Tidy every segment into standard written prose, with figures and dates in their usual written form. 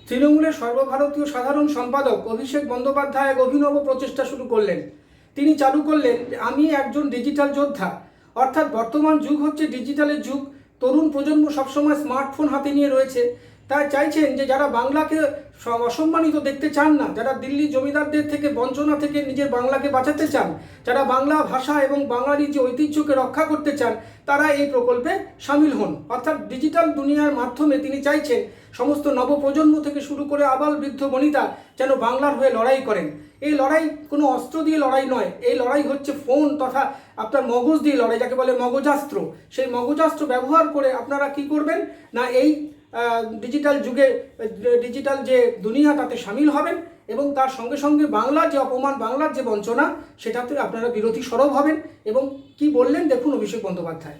তৃণমূলের সর্বভারতীয় সাধারণ সম্পাদক অভিষেক বন্দ্যোপাধ্যায় এক অভিনব প্রচেষ্টা শুরু করলেন। তিনি চালু করলেন আমি একজন ডিজিটাল যোদ্ধা। অর্থাৎ বর্তমান যুগ হচ্ছে ডিজিটালের যুগ। তরুণ প্রজন্ম সবসময় স্মার্টফোন হাতে নিয়ে রয়েছে। তাই চাইছেন যে যারা বাংলাকে অসম্মানিত দেখতে চান না, যারা দিল্লি জমিদারদের থেকে বঞ্চনা থেকে নিজের বাংলাকে বাঁচাতে চান, যারা বাংলা ভাষা এবং বাঙালি যে ঐতিহ্যকে রক্ষা করতে চান, তারা এই প্রকল্পে সামিল হন। অর্থাৎ ডিজিটাল দুনিয়ার মাধ্যমে তিনি চাইছেন সমস্ত নবপ্রজন্ম থেকে শুরু করে আবাল বৃদ্ধ বনিতা যেন বাংলার হয়ে লড়াই করেন। এই লড়াই কোনো অস্ত্র দিয়ে লড়াই নয়, এই লড়াই হচ্ছে ফোন তথা আপনার মগজ দিয়ে লড়াই, যাকে বলে মগজাস্ত্র। সেই মগজাস্ত্র ব্যবহার করে আপনারা কি করবেন না, এই ডিজিটাল যুগে ডিজিটাল যে দুনিয়া তাতে সামিল হবেন এবং তার সঙ্গে সঙ্গে বাংলার যে অপমান, বাংলার যে বঞ্চনা, সেটাতে আপনারা বিরোধী সরব হবেন। এবং কি বললেন দেখুন অভিষেক বন্দ্যোপাধ্যায়।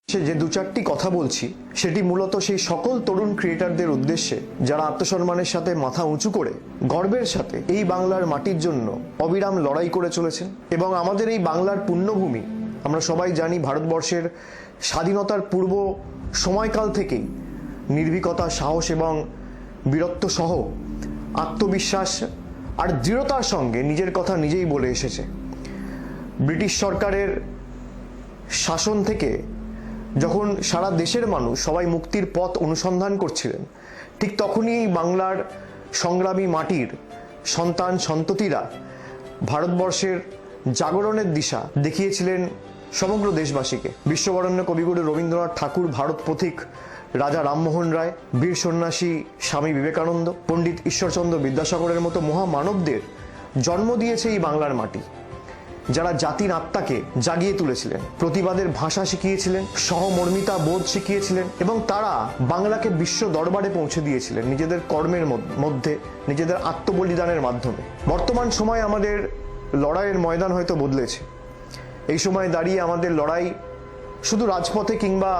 যে দু চারটি কথা বলছি সেটি মূলত সেই সকল তরুণ ক্রিয়েটারদের উদ্দেশ্যে যারা আত্মসম্মানের সাথে মাথা উঁচু করে গর্বের সাথে এই বাংলার মাটির জন্য অবিরাম লড়াই করে চলেছেন। এবং আমাদের এই বাংলার পুণ্যভূমি, আমরা সবাই জানি ভারতবর্ষের স্বাধীনতার পূর্ব সময়কাল থেকেই নির্ভীকতা, সাহস এবং বীরত্ব সহ আত্মবিশ্বাস আর দৃঢ়তার সঙ্গে নিজের কথা নিজেই বলে এসেছে। ব্রিটিশ সরকারের শাসন থেকে যখন সারা দেশের মানুষ সবাই মুক্তির পথ অনুসন্ধান করছিলেন, ঠিক তখনই বাংলার সংগ্রামী মাটির সন্তান সন্ততিরা ভারতবর্ষের জাগরণের দিশা দেখিয়েছিলেন সমগ্র দেশবাসীকে। বিশ্ববরেণ্য কবিগুরু রবীন্দ্রনাথ ঠাকুর, ভারত পথিক রাজা রামমোহন রায়, বীর সন্ন্যাসী স্বামী বিবেকানন্দ, পণ্ডিত ঈশ্বরচন্দ্র বিদ্যাসাগরের মতো মহামানবদের জন্ম দিয়েছে এই বাংলার মাটি, যারা জাতির আত্মাকে জাগিয়ে তুলেছিলেন, প্রতিবাদের ভাষা শিখিয়েছিলেন, সহমর্মিতা বোধ শিখিয়েছিলেন এবং তারা বাংলাকে বিশ্ব দরবারে পৌঁছে দিয়েছিলেন নিজেদের কর্মের মধ্যে, নিজেদের আত্মবলিদানের মাধ্যমে। বর্তমান সময় আমাদের লড়াইয়ের ময়দান হয়তো বদলেছে। এই সময় দাঁড়িয়ে আমাদের লড়াই শুধু রাজপথে কিংবা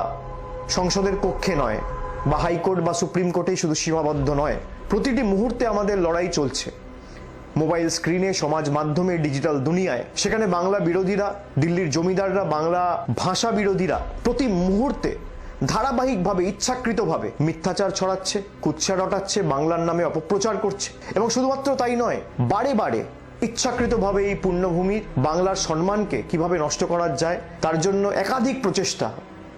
সংসদের কক্ষে নয়, বা হাইকোর্ট বা সুপ্রিম কোর্টেই শুধু সীমাবদ্ধ নয়। প্রতিটি মুহূর্তে আমাদের লড়াই চলছে মোবাইল স্ক্রিনে, সমাজ মাধ্যমে, ডিজিটাল দুনিয়ায়। সেখানে বাংলা বিরোধীরা, দিল্লির জমিদাররা, বাংলা ভাষা বিরোধীরা প্রতি মুহূর্তে ধারাবাহিকভাবে ইচ্ছাকৃতভাবে মিথ্যাচার ছড়াচ্ছে, কুৎসা রটাচ্ছে, বাংলার নামে অপপ্রচার করছে। এবং শুধুমাত্র তাই নয়, বারে বারে ইচ্ছাকৃতভাবে এই পুণ্যভূমির বাংলার সম্মানকে কিভাবে নষ্ট করা যায় তার জন্য একাধিক প্রচেষ্টা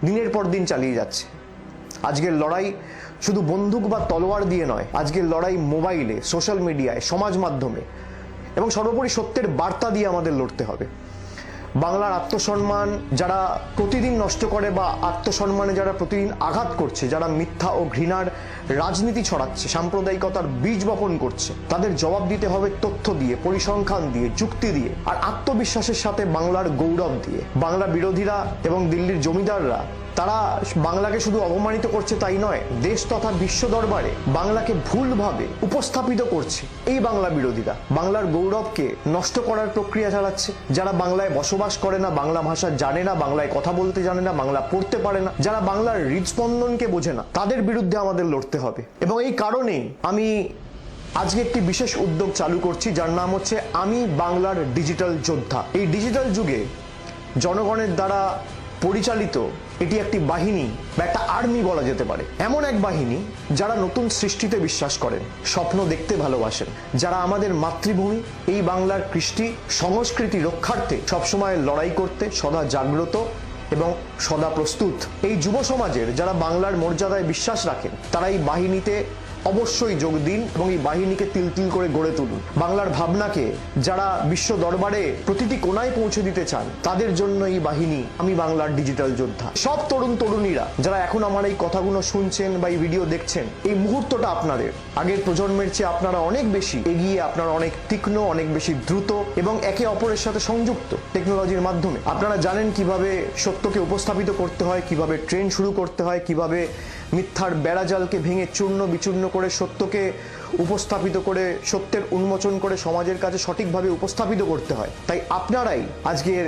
দিনের পর দিন চালিয়ে যাচ্ছে। আজকের লড়াই শুধু বন্দুক বা তলোয়ার দিয়ে নয়, আজকের লড়াই মোবাইলে, সোশ্যাল মিডিয়ায়, সমাজ মাধ্যমে এবং সর্বোপরি সত্যের বার্তা দিয়ে আমাদের লড়তে হবে। বাংলার আত্মসম্মান যারা প্রতিদিন নষ্ট করে বা আত্মসম্মানে যারা প্রতিদিন আঘাত করছে, যারা মিথ্যা ও ঘৃণার রাজনীতি ছড়াচ্ছে, সাম্প্রদায়িকতার বীজ বপন করছে, তাদের জবাব দিতে হবে তথ্য দিয়ে, পরিসংখ্যান দিয়ে, যুক্তি দিয়ে আর আত্মবিশ্বাসের সাথে বাংলার গৌরব দিয়ে। বাংলা বিরোধীরা এবং দিল্লির জমিদাররা তারা বাংলাকে শুধু অপমানিত করছে তাই নয়, দেশ তথা বিশ্ব দরবারে বাংলাকে ভুলভাবে উপস্থাপিত করছে। এই বাংলা বিরোধীরা বাংলার গৌরবকে নষ্ট করার প্রক্রিয়া চালাচ্ছে। যারা বাংলায় বসবাস করে না, বাংলা ভাষা জানে না, বাংলায় কথা বলতে জানে না, বাংলা পড়তে পারে না, যারা বাংলার হৃদস্পন্দনকে বোঝে না, তাদের বিরুদ্ধে আমাদের লড়তে হবে। এবং এই কারণেই আমি আজকে একটি বিশেষ উদ্যোগ চালু করছি, যার নাম হচ্ছে আমি বাংলার ডিজিটাল যোদ্ধা। এই ডিজিটাল যুগে জনগণের দ্বারা পরিচালিত এটি একটি বাহিনী বা একটা আর্মি বলা যেতে পারে। এমন এক বাহিনী যারা নতুন সৃষ্টিতে বিশ্বাস করেন, স্বপ্ন দেখতে ভালোবাসেন, যারা আমাদের মাতৃভূমি এই বাংলার কৃষ্টি সংস্কৃতি রক্ষার্থে সবসময় লড়াই করতে সদা জাগ্রত এবং সদা প্রস্তুত। এই যুব সমাজের যারা বাংলার মর্যাদায় বিশ্বাস রাখেন, তারা এই বাহিনীতে অবশ্যই যোগ দিন এবং এই বাহিনীকে তিল তিল করে গড়ে তুলুন। বাংলার ভাবনাকে যারা বিশ্ব দরবারে প্রতিটি কোনায় পৌঁছে দিতে চান, তাদের জন্য এই বাহিনী আমি বাংলার ডিজিটাল যোদ্ধা। সব তরুণ তরুণীরা যারা এখন আমার এই কথাগুলো শুনছেন বা এই ভিডিও দেখছেন, এই মুহূর্তটা আপনাদের। আগের প্রজন্মের চেয়ে আপনারা অনেক বেশি এগিয়ে, আপনারা অনেক তীক্ষ্ণ, অনেক বেশি দ্রুত এবং একে অপরের সাথে সংযুক্ত টেকনোলজির মাধ্যমে। আপনারা জানেন কিভাবে সত্যকে উপস্থাপিত করতে হয়, কিভাবে ট্রেন শুরু করতে হয়, কিভাবে মিথ্যার বেড়াজালকে ভেঙে চূর্ণ বিচূর্ণ করে সত্যকে উপস্থাপিত করে, সত্যের উন্মোচন করে সমাজের কাছে সঠিকভাবে উপস্থাপিত করতে হয়। তাই আপনারাই আজকের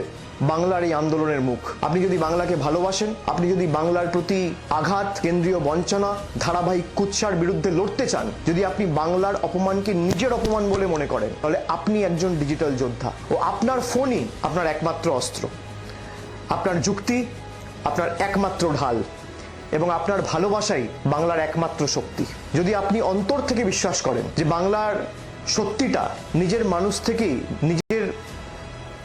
বাংলার এই আন্দোলনের মুখ। আপনি যদি বাংলাকে ভালোবাসেন, আপনি যদি বাংলার প্রতি আঘাত, কেন্দ্রীয় বঞ্চনা, ধারাবাহিক কুৎসার বিরুদ্ধে লড়তে চান, যদি আপনি বাংলার অপমানকে নিজের অপমান বলে মনে করেন, তাহলে আপনি একজন ডিজিটাল যোদ্ধা ও আপনার ফোনই আপনার একমাত্র অস্ত্র, আপনার যুক্তি আপনার একমাত্র ঢাল। এবং আপনার ভালোবাসাই বাংলার একমাত্র শক্তি। যদি আপনি অন্তর থেকে বিশ্বাস করেন যে বাংলার সত্যিটা নিজের মানুষ থেকেই, নিজের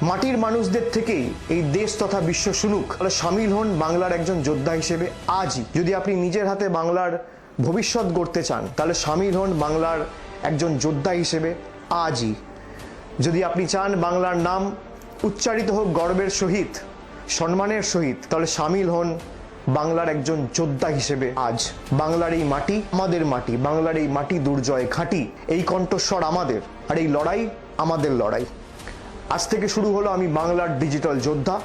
মাটির মানুষদের থেকেই এই দেশ তথা বিশ্ব শুনুক, তাহলে সামিল হন বাংলার একজন যোদ্ধা হিসেবে আজই। যদি আপনি নিজের হাতে বাংলার ভবিষ্যৎ গড়তে চান, তাহলে সামিল হন বাংলার একজন যোদ্ধা হিসেবে আজই। যদি আপনি চান বাংলার নাম উচ্চারিত হোক গর্বের সহিত, সম্মানের সহিত, তাহলে সামিল হন বাংলার একজন যোদ্ধা হিসেবে আজ। বাংলার এই মাটি আমাদের মাটি, বাংলার এই মাটি দুর্জয় ঘাঁটি, এই কণ্ঠস্বর আমাদের, আর এই লড়াই আমাদের লড়াই। আজ থেকে শুরু হলো আমি বাংলার ডিজিটাল যোদ্ধা।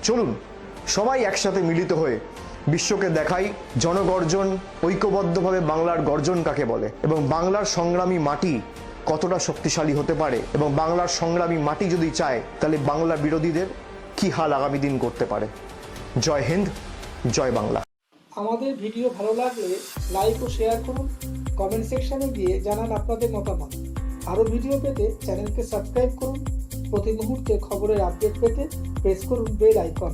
চলুন সবাই একসাথে মিলিত হয়ে বিশ্বকে দেখাই জনগর্জন, ঐক্যবদ্ধভাবে বাংলার গর্জন কাকে বলে, এবং বাংলার সংগ্রামী মাটি কতটা শক্তিশালী হতে পারে, এবং বাংলার সংগ্রামী মাটি যদি চায় তাহলে বাংলা বিরোধীদের কি হাল আগামী দিন করতে পারে। জয় হিন্দ, জয় বাংলা। আমাদের ভিডিও ভালো লাগলে লাইক ও শেয়ার করুন, কমেন্ট সেকশনে গিয়ে জানান আপনাদের মতামত। আরও ভিডিও পেতে চ্যানেলকে সাবস্ক্রাইব করুন। প্রতি মুহূর্তে খবরের আপডেট পেতে প্রেস করুন বেল আইকন।